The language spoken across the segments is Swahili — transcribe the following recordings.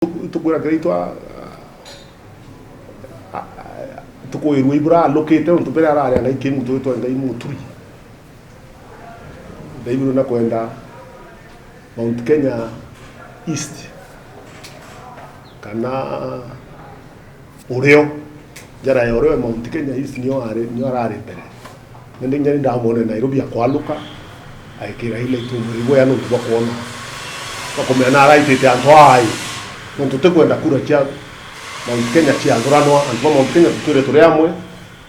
tukura Kiraitu tukoirwe ibura allocate on tupera ara na ikimu tuitwa ngai Muturi ndaibiru na kwenda Mount Kenya East kana ureo jara ya ureo Mount Kenya East niyo arare mbere nende nyari ndamone Nairobi akwaluka aikira ile tumurigo ya nuntu bakona bakomena araitete antwai nuntu tekwenda kura kia Mount Kenya chia ngorano antu Mount Kenya tuture turi amwe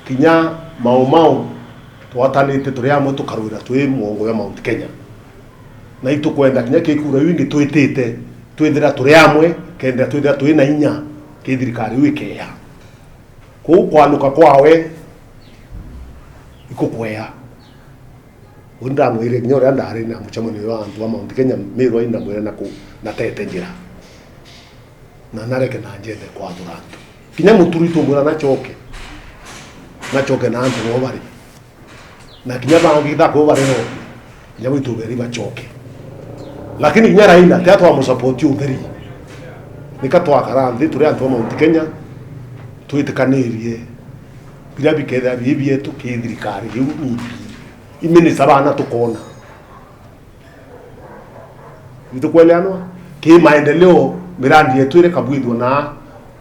kinya mau twatanite turi amwe tukaruira twi muongo ya Mount Kenya na itu kwenda kinya kikura wingi twitite twithira turi amwe kenda twithira twi na inya kithirikari wikeya ku kwanuka kwawe ikukwea unda mwire nyore ndari na muchamani wa antu wa Mount Kenya mirwa ina mwire na tete njira na nareke na njende kwa durantu kinya Muturi tumura nachoke na antu no bari na kinya bangi thako bari no kinya witu beri bachoke lakini kinya Raila teatwa wa support utheri nikatwa karanthi turi antu wa Mount Kenya twitikanĩrie bila biketha bibi yetu kithirikari yu imeni sabana tukona bitukweleanwa ki maendeleo mirandi yetu ile kabwidwa na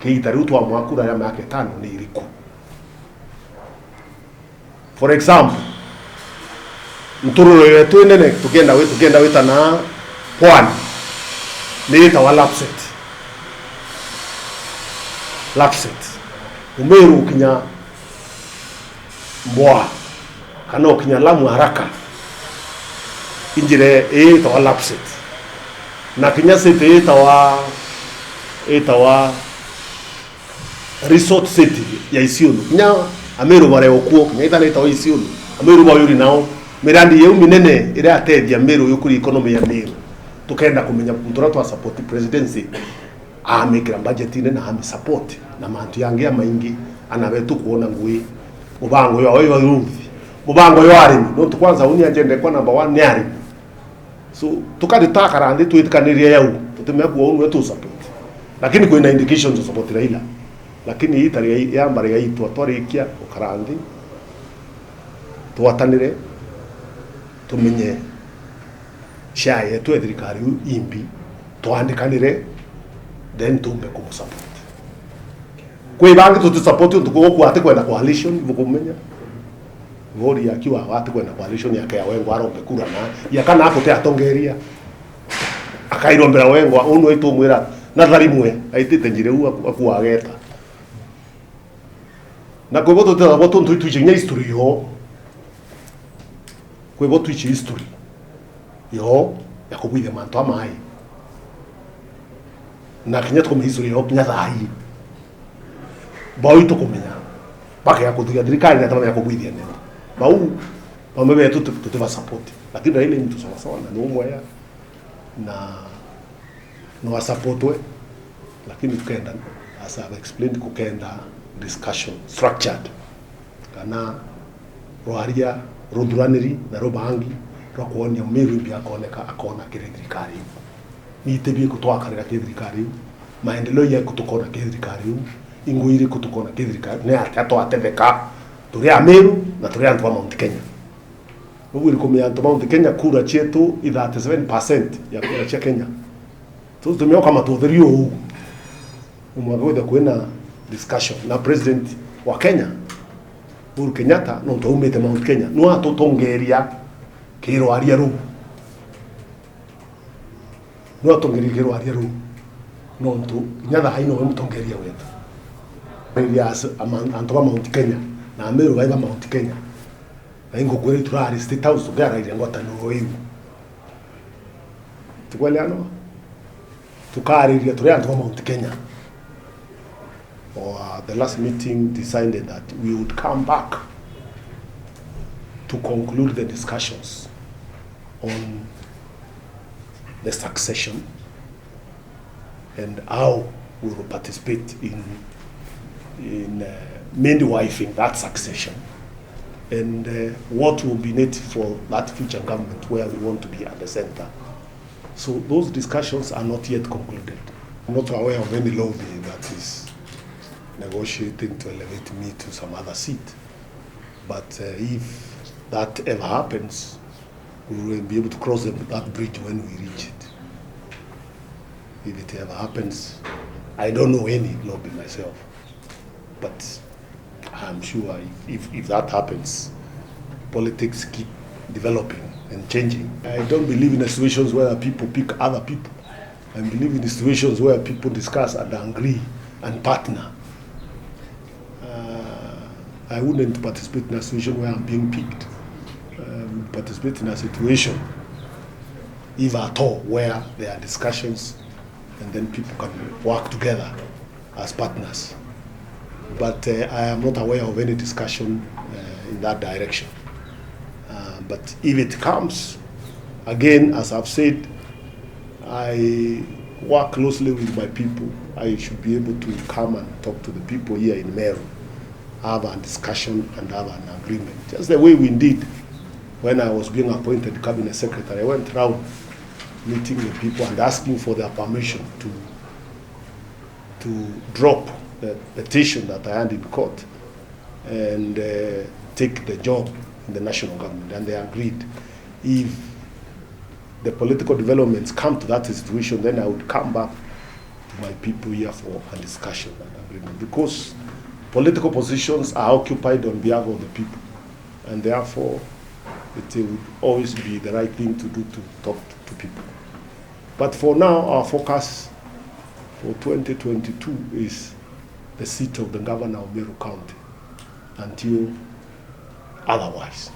kiitari utwa mwakura ya miaka 5 ni iriku. For example, mtururo yetu nene tukenda wita na pwani ni ita lapset umeru kinya mbwa kana kinya Lamu haraka injire ita lapset na kinya city ita wa resort city ya Isiolo nya Ameru bare okuo kinya ita wa Isiolo Ameru ba yuri nao mirandi yeu minene ire atedia Meru yukuri economy ya Meru tukenda kumenya mtura twa support presidency amekira budget ine na ami support na mantu yange ya maingi anabetu kuona ngui mubango yo wa ruthi mubango yo arimi no tukwanza uni agenda kwa number 1 ni arimi so tukaditaka randi tuitikaniria yau tutemea kwa unu wetu support lakini kuna indications of support Raila lakini hii tari ya mbari yaitwa twarikia ukarandi tuwatanire tumenye shaye twethirikari imbi twandikanire then tumbe kumusupport kwe bangi tutusupport tuko kwa ate kwenda coalition vukumenya ngori akiwa watu kwenda coalition yake ya wengo aronge kura na yakana hapo te atongeria akairombera wengo unu itu mwira na tharimwe aitite njire u akuageta na kwa boto tena boto ntu chinya history yo kwa boto chi history yo yakubwire manto amai na kinya tuko history yo kinya thai bau to kumenya baka ya kutugia dirikali na tamani ya kubwire nene bau pamebe tutuva support lakini Raila mtu sawa na numo ya na no support lakini tukenda as I've explained kukenda discussion structured kana roaria roduraniri na robangi rokuonia Meru pia akona kirikari ni tebi kutwakarira kirikari maendeleo ya kutukona kirikari inguiri kutukona kirikari ne atato atebeka turi Meru na turi antu wa Mount Kenya ubu ilikomea antu Mount Kenya kura chetu 37% ya kura cha Kenya tumeo kama tudhirio huu umwagode kuena discussion na president wa Kenya Uhuru Kenyatta no tuumete Mount Kenya no atotongeria kiro aria ru no atongeria kiro aria ru no ntu nyatha haino mutongeria wetu Elias antu wa Mount Kenya na Ameru baiba Mount Kenya na ingo kweli turari state house tugara ile ngota no hiyo tukweleano tukariria turi antu wa Mount Kenya or the last meeting decided that we would come back to conclude the discussions on the succession and how we will participate in midwifing that succession and what will be needed for that future government where we want to be at the center. So those discussions are not yet concluded. I'm not aware of any lobby that is negotiating to elevate me to some other seat. But if that ever happens, we will be able to cross that bridge when we reach it. If it ever happens, I don't know any lobby myself, but I'm sure if that happens, politics keep developing and changing. I don't believe in situations where people pick other people. I believe in situations where people discuss and agree and partner. I wouldn't participate in a situation where I'm being picked. I would participate in a situation, if at all, where there are discussions and then people can work together as partners. But I am not aware of any discussion in that direction. But if it comes, again, as I've said, I work closely with my people. I should be able to come and talk to the people here in Meru, have a discussion and have an agreement. Just the way we did when I was being appointed cabinet secretary. I went around meeting the people and asking for their permission to drop the petition that I had in court and take the job in the national government. And they agreed. If the political developments come to that situation, then I would come back to my people here for a discussion and agreement. Because political positions are occupied on behalf of the people. And therefore, it would always be the right thing to do to talk to people. But for now, our focus for 2022 is the seat of the governor of Meru County until otherwise.